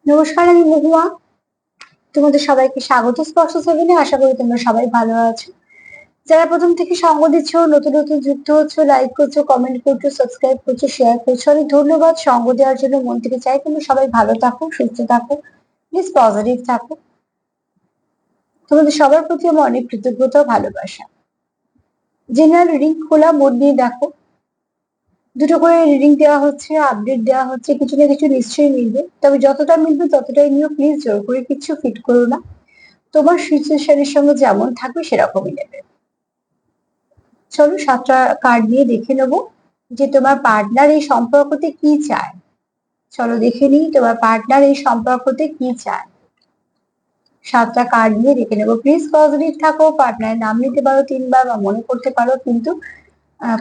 নমস্কার, আমি মহুয়া। তোমাদের সবাইকে স্বাগত স্পর্শ সেভেনে। আশা করি তোমরা সবাই ভালো আছো। যারা প্রথম থেকে সঙ্গ দিচ্ছ, নতুন নতুন যুক্ত হচ্ছ, লাইক করছো, কমেন্ট করছো, সাবস্ক্রাইব করছো, শেয়ার করছো, অনেক ধন্যবাদ। সঙ্গ দেওয়ার জন্য মন থেকে চাই তোমরা সবাই ভালো থাকো, সুস্থ থাকো, প্লিজ পজিটিভ থাকো। তোমাদের সবার প্রতি আমার অনেক কৃতজ্ঞতা ও ভালোবাসা। জেনারেল রিডিং খোলা মন দিয়ে দেখো। দুটো করে রিডিং দেওয়া হচ্ছে, আপডেট দেওয়া হচ্ছে, কিছু না কিছু নিশ্চয়ই মিলবে। তবে যতটা মিলবে ততটাই নিও, প্লিজ জোর করে কিছু ফিট করো না। তোমার সিচুয়েশনের সঙ্গে যেমন থাকবে সেরকমই নেবে। চলো 7টা কার্ড নিয়ে দেখে নেব যে তোমার পার্টনার এই সম্পর্কতে কি চায়। চলো দেখে নিই তোমার পার্টনার এই সম্পর্কতে কি চায়। 7টা কার্ড নিয়ে দেখে নেবো। প্লিজ পজিটিভ থাকো। পার্টনারের নাম নিতে পারো 3বার বা মনে করতে পারো, কিন্তু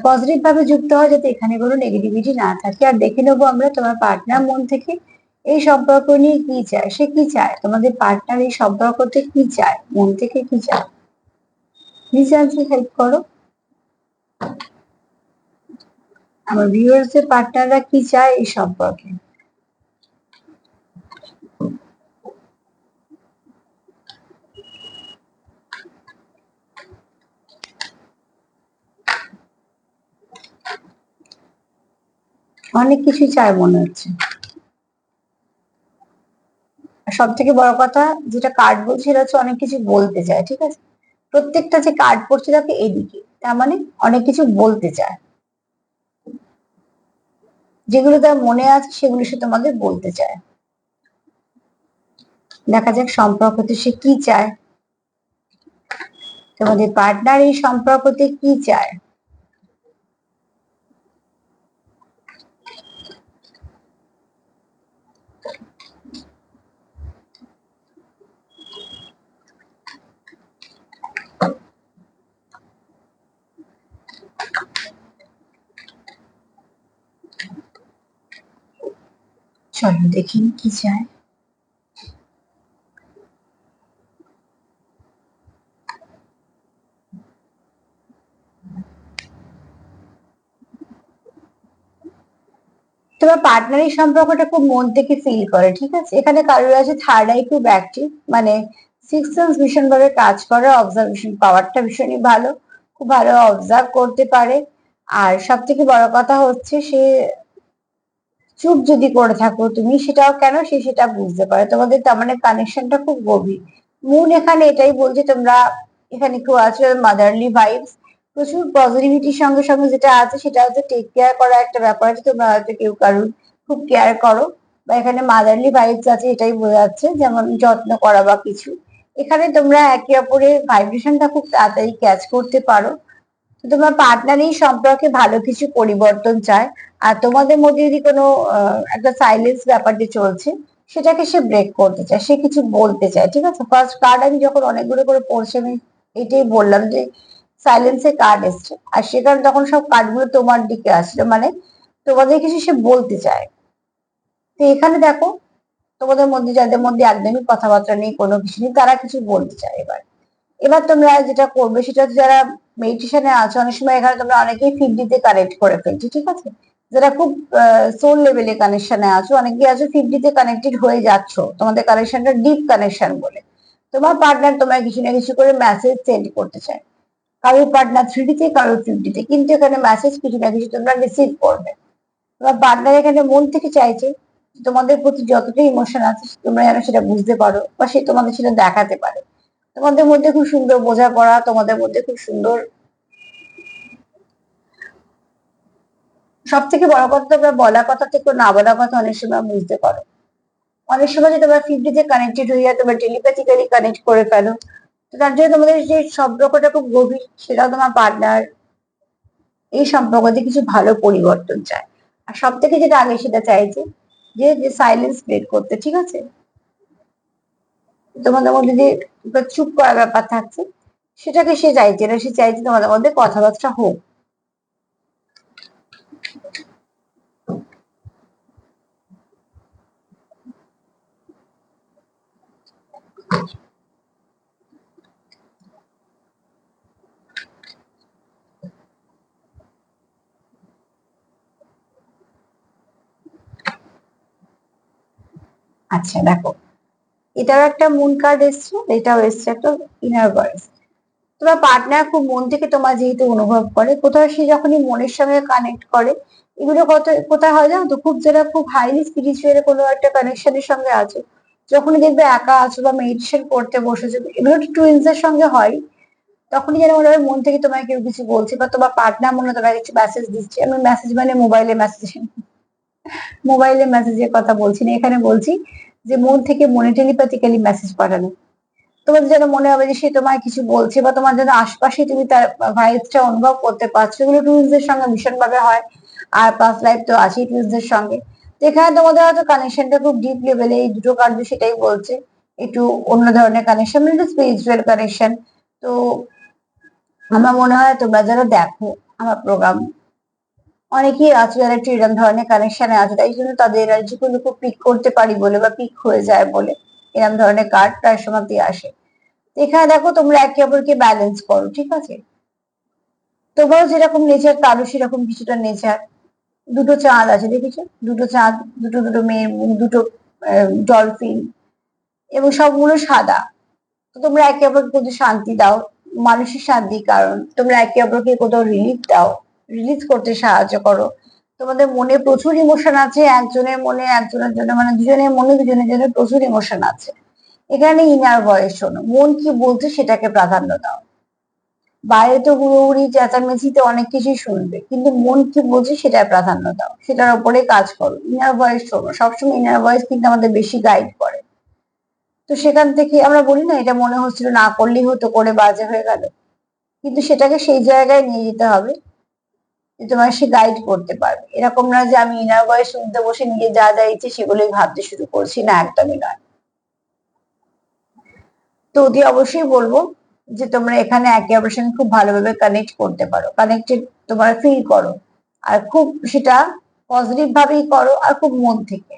পজিটিভ ভাবে যুক্ত হয়, যাতে এখানে কোনো নেগেটিভিটি না থাকে। আর দেখে নেবো আমরা তোমার পার্টনার মন থেকে এই সম্পর্ক নিয়ে কি চায়। সে কি চায়, তোমাদের পার্টনার এই সম্পর্কতে কি চায়, মন থেকে কি চায়। প্লিজ আমাকে হেল্প করো। আমার ভিউয়ার্সদের পার্টনাররা কি চায় এই সম্পর্কে। অনেক কিছু চায় মনে হচ্ছে। সব থেকে বড় কথা যেটা কার্ড বলছে সেটা হচ্ছে অনেক কিছু বলতে চায়, ঠিক আছে। প্রত্যেকটা যে কার্ড পড়ছে তাকে এদিকে, তার মানে অনেক কিছু বলতে চায়। যেগুলো তার মনে আছে সেগুলো সে তোমাদের বলতে চায়। দেখা যাক সম্পর্কতে সে কি চায়, তোমাদের পার্টনার এই সম্পর্কতে কি চায়। চলো দেখি কি চায়। তোমার পার্টনার এই সম্পর্কটা খুব মন থেকে ফিল করে, ঠিক আছে। এখানে কারোর আছে থার্ড আই খুব অ্যাক্টিভ, মানে সিক্স সেন্স ভীষণ ভাবে কাজ করে, অবজারভেশন পাওয়ারটা ভীষণই ভালো, খুব ভালো অবজার্ভ করতে পারে। আর সব থেকে বড় কথা হচ্ছে সে চুপ যদি করে থাকো তুমি, সেটাও কেন সে সেটা বুঝতে পারে। তোমাদের তার মানে কানেকশনটা খুব গভীর। মুন এখানে এটাই বলছে তোমরা এখানে কেউ আছো মাদারলি ভাইবস, প্রচুর পজিটিভিটির সঙ্গে সঙ্গে যেটা আছে সেটা হচ্ছে টেক কেয়ার করা একটা ব্যাপার আছে। তোমরা হয়তো কেউ কারুর খুব কেয়ার করো, বা এখানে মাদারলি ভাইবস আছে, এটাই বোঝা যাচ্ছে, যেমন যত্ন করা বা কিছু। এখানে তোমরা একে অপরের ভাইব্রেশনটা খুব তাড়াতাড়ি ক্যাচ করতে পারো। তোমার পার্টনার এই সম্পর্কে ভালো কিছু পরিবর্তন চায়। আর তোমাদের মধ্যে যদি কোনো একটা সাইলেন্স ব্যাপার যে চলছে, সেটাকে সে ব্রেক করতে চায়, সে কিছু বলতে চায়, ঠিক আছে। ফার্স্ট কার্ড আমি যখন অনেকগুলো করে পড়ছি আমি এটাই বললাম যে সাইলেন্সে কার্ড এসছে, আর সেখানে তখন সব কার্ডগুলো তোমার দিকে আসলো, মানে তোমাদের কিছু সে বলতে চায়। তো এখানে দেখো তোমাদের মধ্যে যাদের মধ্যে একদমই কথাবার্তা নেই, কোনো কিছু নেই, তারা কিছু বলতে চায়। এবার এবার তোমরা যেটা করবে সেটা হচ্ছে, যারা মেডিটেশনে আছো, অনেক সময় এখানে তোমরা অনেকেই 50-তে কানেক্ট করে ফেলছো, ঠিক আছে। যারা খুব সোল লেভেলে কানেকশনে আছো, অনেকেই আছো 50-তে কানেক্টেড হয়ে যাচ্ছ, তোমাদের কানেকশনটা ডিপ কানেকশন বলে। তোমার পার্টনার তোমায় কিছু না কিছু করে মেসেজ সেন্ড করতে চায়। কারোর পার্টনার 3D-তে, কারোর 50-তে, কিন্তু এখানে মেসেজ কিছু না কিছু তোমরা রিসিভ করবে। তোমার পার্টনার এখানে মন থেকে চাইছে তোমাদের প্রতি যতটা ইমোশন আছে তোমরা যেন সেটা বুঝতে পারো, বা সে তোমাদের সেটা দেখাতে পারে। তোমাদের মধ্যে খুব সুন্দর বোঝাপড়া, তোমাদের মধ্যে খুব সুন্দর, সব থেকে বড় কথা তোমরা বলা কথা থেকে না বলা কথা অনেক সময় বুঝতে পারো। অনেক সময় যে তোমরা 50-তে কানেক্টেড হয়ে যায়, তোমরা টেলিপ্যাথিক্যালি কানেক্ট করে ফেলো। তো তার জন্য তোমাদের যে সম্পর্কটা খুব গভীর, সেটাও তোমার পার্টনার এই সম্পর্কতে কিছু ভালো পরিবর্তন চায়। আর সব থেকে যেটা আগে সেটা চাইছে যে যে সাইলেন্স ব্রেক করতে, ঠিক আছে। তোমাদের মধ্যে যে চুপ করার ব্যাপার থাকছে, সেটাকে সে চাইছে না, সে চাইছে তোমাদের মধ্যে কথাবার্তা হোক। আচ্ছা দেখো, এটাও একটা মুন কার্ড এসছে, এটাও এসছে একটা ইনার ভয়েস। তোমার পার্টনার খুব মন থেকে তোমার যেহেতু অনুভব করে, কোথাও সে যখনই মনের সঙ্গে কানেক্ট করে, এগুলো কোথায় হয় জানো তো, খুব যারা খুব হাইলি স্পিরিচুয়াল কোনো একটা কানেকশনের সঙ্গে আছে, যখনই দেখবে একা আছো বা মেডিটেশন করতে বসেছো, এগুলো টুইনস এর সঙ্গে হয়, তখনই যেন মনে হয় মন থেকে তোমায় কেউ কিছু বলছে, বা তোমার পার্টনার মনে হয় তোমায় কিছু মেসেজ দিচ্ছে। আমি মেসেজ মানে মোবাইলে মেসেজের কথা বলছি না, এখানে বলছি যে মন থেকে মনে টেলিপ্যাথিক্যালি মেসেজ পাঠানো। তোমার যেন মনে হবে যে সে তোমায় কিছু বলছে, বা তোমার যেন আশপাশে তুমি তার ভাইবসটা অনুভব করতে পারছো। এগুলো টুইনসদের সঙ্গে ভীষণ ভাবে হয়। আর পাস্ট লাইফ তো আছেই টুইনসদের সঙ্গে। তো এখানে তোমাদের হয়তো কানেকশনটা খুব ডিপ লেভেলে, এই দুটো কার্ড সেটাই বলছে, একটু অন্য ধরনের কানেকশন, মানে একটু স্পিরিচুয়াল কানেকশন। তো আমার মনে হয় তোমরা যারা দেখো আমার প্রোগ্রাম, অনেকেই আছে যারা একটু এরকম ধরনের কানেকশনে আছে, তাই জন্য তাদের এনার্জি গুলো খুব পিক করতে পারি বলে, বা পিক হয়ে যায় বলে এরকম ধরনের কার্ড প্রায় সময়তেই আসে। এখানে দেখো তোমরা একে অপরকে ব্যালেন্স করো, ঠিক আছে? তোমারও যেরকম নেচার তারও সেরকম কিছুটা নেচার। দুটো চাঁদ আছে দেখেছো, দুটো চাঁদ, দুটো দুটো মেয়ের মুখ, দুটো ডলফিন, এবং সবগুলো সাদা। তো তোমরা একে অপরকে কোথাও শান্তি দাও, মানসিক শান্তি, কারণ তোমরা একে অপরকে কোথাও রিলিফ দাও, রিলিজ করতে সাহায্য করো। তোমাদের মনে প্রচুর ইমোশন আছে, একজনের মনে একজনের জন্য, মানে দুজনের মনে দুজনের জন্য প্রচুর ইমোশন আছে। এখানে ইনার ভয়েস শোনো, মন কি বলছে সেটাকে প্রাধান্য দাও। বাইরে তো হুড়োহুড়ি চেঁচামেচিতে অনেক কিছুই শুনবে, কিন্তু মন কি বলছে সেটার প্রাধান্য দাও, সেটার উপরে কাজ করো, ইনার ভয়েস শোনো। সবসময় ইনার ভয়েস কিন্তু আমাদের বেশি গাইড করে। তো সেখান থেকে আমরা বলি না, এটা মনে হচ্ছিল না করলেই হতো, করে বাজে হয়ে গেল, কিন্তু সেটাকে সেই জায়গায় নিয়ে যেতে হবে যে তোমার সে গাইড করতে পারবে। এরকম না যে আমি ইনার ভয়েস শুনতে বসে নিজে যা যা ইচ্ছে সেগুলোই ভাবতে শুরু করছি, না, একদমই নয়। তো অতি অবশ্যই বলবো যে তোমরা এখানে একে অপরের সঙ্গে খুব ভালোভাবে কানেক্ট করতে পারো, কানেক্টেড তোমরা ফিল করো, আর খুব সেটা পজিটিভ ভাবেই করো, আর খুব মন থেকে।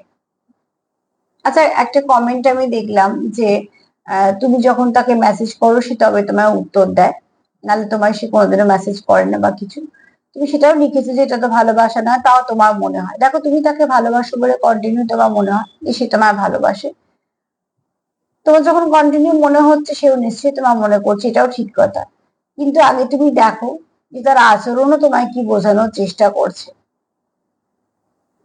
আচ্ছা, একটা কমেন্ট আমি দেখলাম যে তুমি যখন তাকে মেসেজ করো সে তবে তোমার উত্তর দেয়, নাহলে তোমার সে কোনোদিনও মেসেজ করে না বা কিছু। তুমি সেটাও লিখেছো যে এটা তো ভালোবাসা না, তাও তোমার মনে হয়। দেখো, তুমি তাকে ভালোবাসো বলে কন্টিনিউ তোমার মনে হয় যে সে তোমার ভালোবাসে। তোমার যখন কন্টিনিউ মনে হচ্ছে সেও নিশ্চয়ই তোমার মনে করছে, এটাও ঠিক কথা। কিন্তু আগে তুমি দেখো যে তার আচরণও তোমায় কি বোঝানোর চেষ্টা করছে।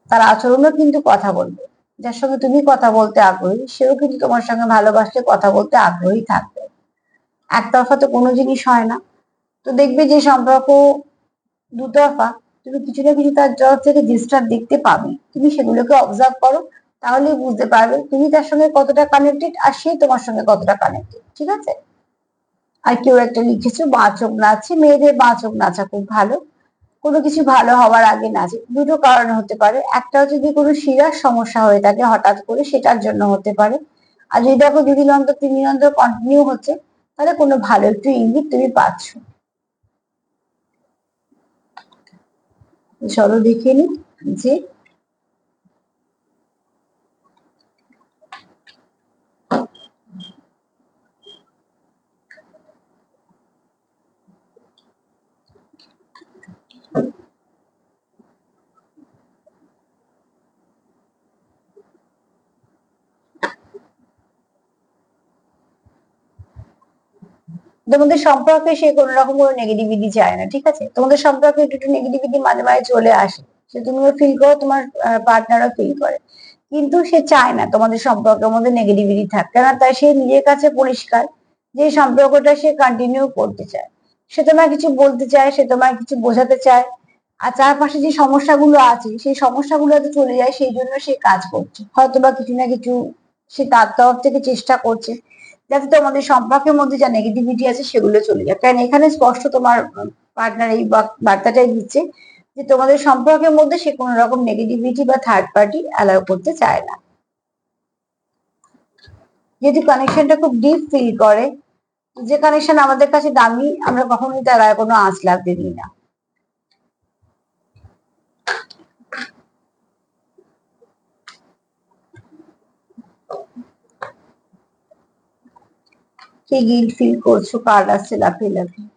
তার আচরণও কিন্তু কথা বলবে। যার সঙ্গে তুমি কথা বলতে আগ্রহী সেও কিন্তু তোমার সঙ্গে ভালোবাসতে কথা বলতে আগ্রহী থাকবে। একতরফা তো কোনো জিনিস হয় না। তো দেখবে যে সম্পর্ক দুতরফা, তুমি কিছু না কিছু তার তরফ থেকে ডিস্টার্ব দেখতে পাবে। তুমি সেগুলোকে অবজার্ভ করো, তাহলে বুঝতে পারবে তুমি তার সঙ্গে কতটা কানেক্টেড, আর সে তোমার সঙ্গে কতটা কানেক্টেড, ঠিক আছে? আর কেউ একটা লিখেছো বাঁ চোখ নাচছে, মেয়েদের বাঁ চোখ নাচা খুব ভালো। কোনো কিছু ভালো হওয়ার আগে নাচে, দুটো কারণ হতে পারে। একটা হচ্ছে যদি কোনো শিরার সমস্যা হয়ে থাকে হঠাৎ করে, সেটার জন্য হতে পারে। আর যদি দেখো 2 দিন অন্তর 3 দিন অন্তর কন্টিনিউ হচ্ছে, তাহলে কোনো ভালো একটু ইঙ্গিত তুমি পাচ্ছ। চলো দেখে নি যে তোমাদের সম্পর্কে সে কোনো রকম কোনো নেগেটিভিটি চায় না, ঠিক আছে? তোমাদের সম্পর্কে একটু একটু নেগেটিভিটি মাঝে মাঝে চলে আসে, সে তুমিও ফিল করো, তোমার পার্টনারও ফিল করে। কিন্তু সে চায় না তোমাদের সম্পর্কের মধ্যে নেগেটিভিটি থাক, কেন তাই সে নিজের কাছে পরিষ্কার যে এই সম্পর্কটা সে কন্টিনিউ করতে চায়। সে তোমায় কিছু বলতে চায়, সে তোমায় কিছু বোঝাতে চায়। আর চারপাশে যে সমস্যাগুলো আছে সেই সমস্যাগুলো যাতে চলে যায় সেই জন্য সে কাজ করছে, হয়তো বা কিছু না কিছু সে তার তরফ থেকে চেষ্টা করছে, যাতে তোমাদের সম্পর্কের মধ্যে যা নেগেটিভিটি আছে সেগুলো চলে যায়। কারণ এখানে স্পষ্ট তোমার পার্টনার এই বার্তাটাই দিচ্ছে যে তোমাদের সম্পর্কের মধ্যে সে কোনো রকম নেগেটিভিটি বা থার্ড পার্টি অ্যালাউ করতে চায় না। যদি কানেকশনটা খুব ডিপ ফিল করে, যে কানেকশন আমাদের কাছে দামি, আমরা কখনোই তার আর কোনো আঁচ লাগতে দিই না। কি গিল্ট ফিল করছো, কার্ড আসছে লাফিয়ে লাফিয়ে।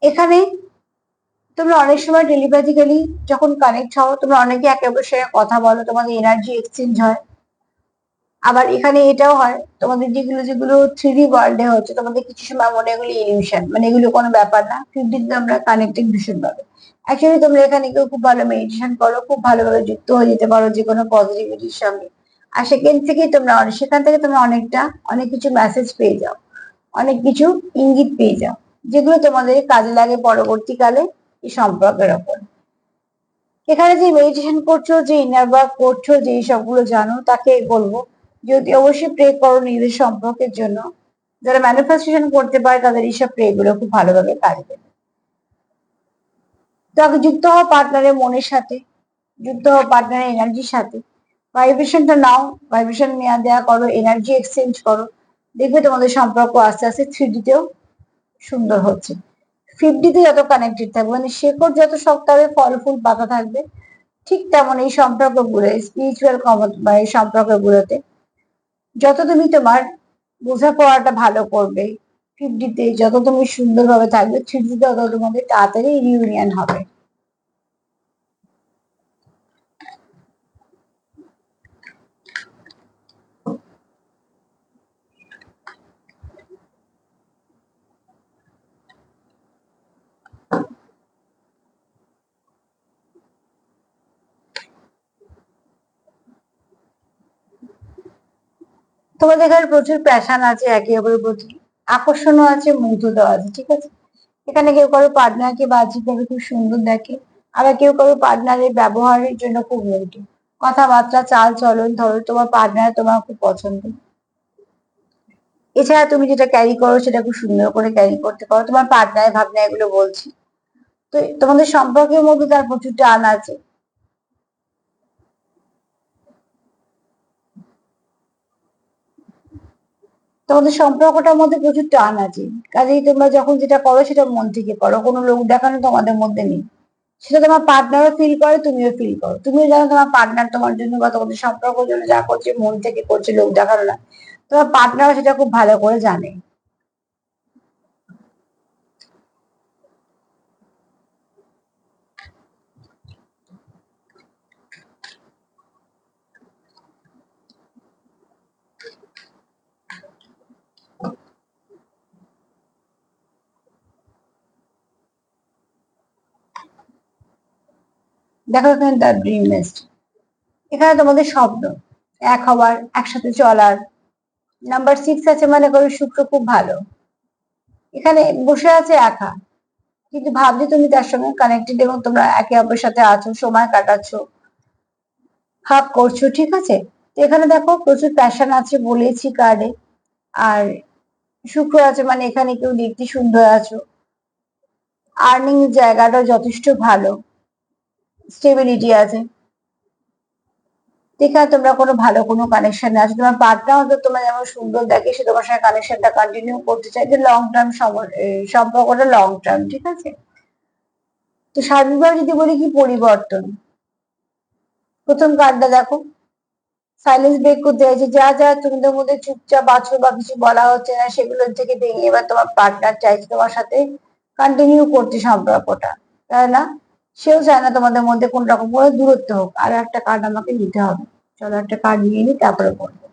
এখানে তোমরা অনেক সময় টেলিপ্যাথিক্যালি যখন কানেক্ট হও, তোমরা অনেকে একে অপরের সঙ্গে কথা বলো, তোমাদের এনার্জি এক্সচেঞ্জ হয়। আবার এখানে এটাও হয়, তোমাদের যেগুলো যেগুলো 3D ওয়ার্ল্ডে হচ্ছে, তোমাদের কিছু সময় মনে এগুলো ইলিউশন, মানে এগুলো কোনো ব্যাপার না। 5D আমরা কানেক্টেড ভীষণ ভাবে। অ্যাকচুয়ালি তোমরা এখানে কেউ খুব ভালো মেডিটেশন করো, খুব ভালোভাবে যুক্ত হয়ে যেতে পারো যে কোনো পজিটিভিটির সঙ্গে। আর সেখান থেকে তোমরা অনেক কিছু মেসেজ পেয়ে যাও, অনেক কিছু ইঙ্গিত পেয়ে যাও, যেগুলো তোমাদের কাজে লাগে পরবর্তীকালে এই সম্পর্কের ওপর। এখানে যে মেডিটেশন করছো, যে ইনার ওয়ার্ক করছো, যে সবগুলো জানো, তাকে বলবো যদি অবশ্যই প্রে করো নিজেদের সম্পর্কের জন্য। যারা ম্যানিফেস্টেশন করতে পারে তাদের এইসব প্রে গুলো খুব ভালোভাবে কাজে দেবে। তাকে যুক্ত হও পার্টনারের মনের সাথে, যুক্ত হও পার্টনারের এনার্জির সাথে, ভাইব্রেশনটা নাও, ভাইব্রেশন নেওয়া দেওয়া করো, এনার্জি এক্সচেঞ্জ করো। দেখবে তোমাদের সম্পর্ক আস্তে আস্তে 3D-তেও সুন্দর হচ্ছে। 5D-তে যত কানেক্টেড থাকবে, মানে শেকড় যত শক্ত হবে, ফল ফুল পাতা থাকবে, ঠিক তেমন এই সম্পর্কগুলো, স্পিরিচুয়াল বা এই সম্পর্কগুলোতে যত তুমি তোমার বোঝাপড়াটা ভালো করবে, 5D-তে যত তুমি সুন্দরভাবে থাকবে, 3D-তে তত তোমাদের তাড়াতাড়ি রিউনিয়ন হবে। তোমাদের এখানে প্রচুর প্যাশন আছে একে অপরের প্রতি, আকর্ষণও আছে, মুগ্ধতাও আছে, ঠিক আছে। এখানে কেউ কারো পার্টনারকে বাহ্যিকভাবে খুব সুন্দর দেখে, আবার কেউ কারো পার্টনারের ব্যবহারের জন্য খুব মুগ্ধ। কথাবার্তা, চাল চলন, ধরো তোমার পার্টনার তোমার খুব পছন্দ। এছাড়া তুমি যেটা ক্যারি করো সেটা খুব সুন্দর করে ক্যারি করতে পারো, তোমার পার্টনারের ভাবনা এগুলো বলছি। তো তোমাদের সম্পর্কের মধ্যে তার প্রচুর টান আছে। তোমাদের সম্পর্কটার মধ্যে প্রচুর টান আছে। কাজেই তোমরা যখন যেটা করো সেটা মন থেকে করো, কোনো লোক দেখানো তোমাদের মধ্যে নেই। সেটা তোমার পার্টনারও ফিল করে, তুমিও ফিল করো। তুমিও জানো তোমার পার্টনার তোমার জন্য বা তোমাদের সম্পর্কের জন্য যা করছে মন থেকে করছে, লোক দেখানো না। তোমার পার্টনারও সেটা খুব ভালো করে জানে। দেখো এখানে দ্য ড্রিম নেস্ট, এখানে তোমাদের স্বপ্ন এক হওয়ার, একসাথে চলার। নাম্বার 6 আছে, মানে করো শুক্র খুব ভালো। এখানে বসে আছে একা, কিন্তু ভাবছি তুমি তার সঙ্গে কানেক্টেড এবং তোমরা একে অপরের সাথে আছো, সময় কাটাচ্ছ, হাক করছো, ঠিক আছে। তো এখানে দেখো প্রচুর প্যাশন আছে বলেছি কার্ডে। আর শুক্র আছে, মানে এখানে কেউ দেখতে সুন্দর আছো, আর্নিং জায়গাটা যথেষ্ট ভালো, স্টেবিলিটি আছে। এখানে তোমরা কোনো ভালো কোনো কানেকশন আছে, তোমার পার্টনার হয়তো তোমার যেমন সুন্দর দেখে, সে তোমার সঙ্গে কানেকশনটা কন্টিনিউ করতে চাই, যে লং টার্ম সম্পর্কটা লং টার্ম, ঠিক আছে। তো সার্বিকভাবে যদি বলি কি পরিবর্তন, প্রথম কার্ডটা দেখো সাইলেন্স ব্রেক করতে চাইছে, যা যা তোমাদের মধ্যে চুপচাপ আছো বা কিছু বলা হচ্ছে না সেগুলো থেকে ভেঙে এবার তোমার পার্টনার চাইছে তোমার সাথে কন্টিনিউ করতে সম্পর্কটা, তাই না? সেও চায় না তোমাদের মধ্যে কোন রকম করে দূরত্ব হোক। আর একটা কার্ড আমাকে নিতে হবে, চলো একটা কার্ড নিয়ে নিই, তারপরে বলবো।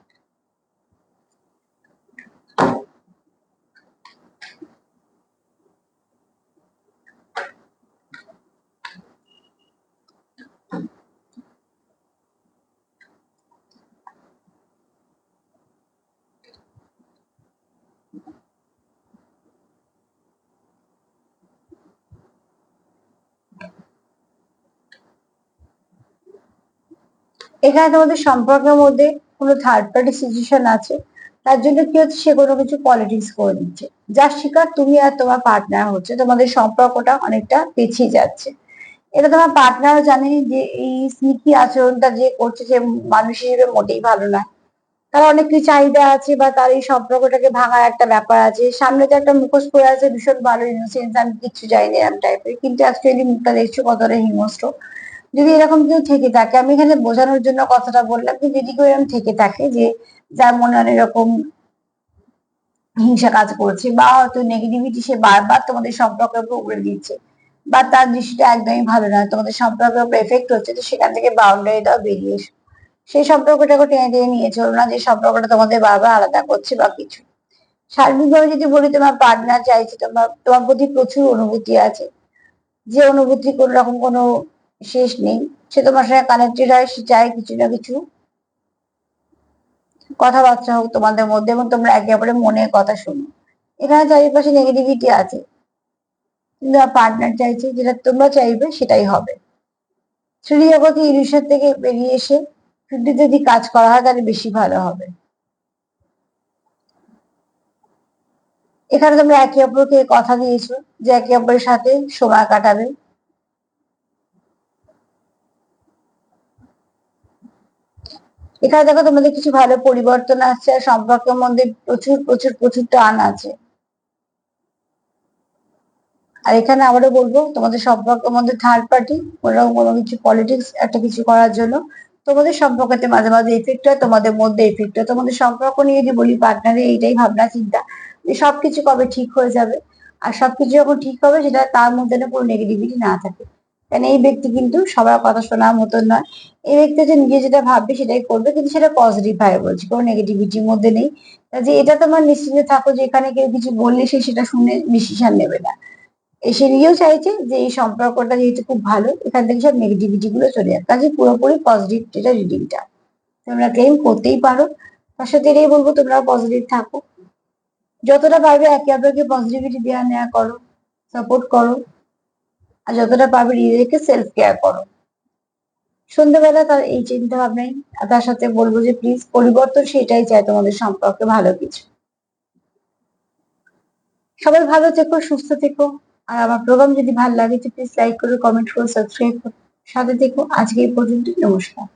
এখানে তোমাদের সম্পর্কের মধ্যে কোনো থার্ড পার্টি সিচুয়েশন আছে, তার জন্য কি হচ্ছে, সে কোনো কিছু পলিটিক্স করে দিচ্ছে, যার শিকার তুমি আর তোমার পার্টনার হচ্ছে, তোমাদের সম্পর্কটা অনেকটা পিছিয়ে যাচ্ছে। এটা তোমার পার্টনারও জানে যে এই স্নিকি আচরণটা যে করছে, যে মানুষ হিসেবে মোটেই ভালো না। তার অনেক কিছু চাহিদা আছে বা তার এই সম্পর্কটাকে ভাঙার একটা ব্যাপার আছে, সামনে তো একটা মুখোশ পরে আছে ভীষণ ভালো ইনোসেন্স, আমি কিচ্ছু জানি না এরকম টাইপের, কিন্তু অ্যাকচুয়ালি মুখটা দেখছো কতটা হিংস্র। যদি এরকম কেউ থেকে থাকে, আমি এখানে বোঝানোর জন্য কথাটা বললাম, যে যদি কেউ এরকম থেকে থাকে, যে যার মনে অনেক রকম হিংসা কাজ করছে, বা হয়তো নেগেটিভিটি সে বারবার তোমাদের সম্পর্কের উপর উগড়ে দিচ্ছে, বা তার দৃষ্টিটা একদমই ভালো নয়, তোমাদের সম্পর্কের উপর এফেক্ট হচ্ছে, তো সেখান থেকে বাউন্ডারি দাও, বেরিয়ে এসো। সেই সম্পর্কটাকে টেনে টেনে নিয়ে চলো না, যে সম্পর্কটা তোমাদের বারবার আলাদা করছে বা কিছু। সার্বিকভাবে যদি বলি, তোমার পার্টনার চাইছে, তোমার তোমার প্রতি প্রচুর অনুভূতি আছে, যে অনুভূতি কোন রকম কোনো শেষ নেই। সে তোমার সঙ্গে কানেক্টেড হয়, সে চায় কিছু না কিছু কথাবার্তা হোক তোমাদের মধ্যে, এবং তোমরা একে অপরের মনের কথা শোনো। এখানে চারিপাশে নেগেটিভিটি আছে, কিন্তু পার্টনার চাইছে যেটা তোমরা চাইবে সেটাই হবে। সৃজগতি ইলিউশন থেকে বেরিয়ে এসে সত্যি যদি কাজ করা হয় তাহলে বেশি ভালো হবে। এখানে তোমরা একে অপরকে কথা দিয়েছো যে একে অপরের সাথে সময় কাটাবে। এখানে দেখো তোমাদের কিছু ভালো পরিবর্তন আসছে, আর সম্পর্কের মধ্যে প্রচুর প্রচুর প্রচুর টান আছে। আর এখানে আবারও বলবো, তোমাদের সম্পর্কের মধ্যে থার্ড পার্টি কোনো কিছু পলিটিক্স একটা কিছু করার জন্য তোমাদের সম্পর্কতে মাঝে মাঝে এফেক্ট হয়, তোমাদের মধ্যে এফেক্ট হয়। তোমাদের সম্পর্ক নিয়ে যদি বলি, পার্টনারে এইটাই ভাবনা চিন্তা যে সবকিছু কবে ঠিক হয়ে যাবে, আর সবকিছু যখন ঠিক হবে সেটা তার মধ্যে না কোনো নেগেটিভিটি না থাকে। কারণ এই ব্যক্তি কিন্তু সবার কথা শোনার মতন নয়। এই ব্যক্তি হচ্ছে নিজে যেটা ভাববে সেটাই করবে, কিন্তু সেটা পজিটিভ ভাবে বলছি, কোনো নেগেটিভিটির মধ্যে নেই। যে এটা তোমার নিশ্চিন্তে থাকো যে এখানে কেউ কিছু বললে সে সেটা শুনে ডিসিশন নেবে না। সে নিজেও চাইছে যে এই সম্পর্কটা যেহেতু খুব ভালো, এখান থেকে সব নেগেটিভিটি গুলো চলে যাক, কাজে পুরোপুরি পজিটিভ যেটা রিডিংটা তোমরা ক্লেম করতেই পারো। তার সাথে এটাই বলবো, তোমরা পজিটিভ থাকো, যতটা পারবে একে অপরকে পজিটিভিটি দেওয়া নেওয়া করো, সাপোর্ট করো, আর যতটা পারবে নিজেদেরকে সেলফ কেয়ার করো। সন্ধ্যেবেলা তার এই চিন্তা ভাবনাই। আর তার সাথে বলবো যে প্লিজ পরিবর্তন সেটাই চাই তোমাদের সম্পর্কে ভালো কিছু। সবাই ভালো থেকো, সুস্থ থেকো। আর আমার প্রোগ্রাম যদি ভালো লাগে তো প্লিজ লাইক করো, কমেন্ট করো, সাবস্ক্রাইব করো, সাথে থেকো। আজকে এই পর্যন্ত, নমস্কার।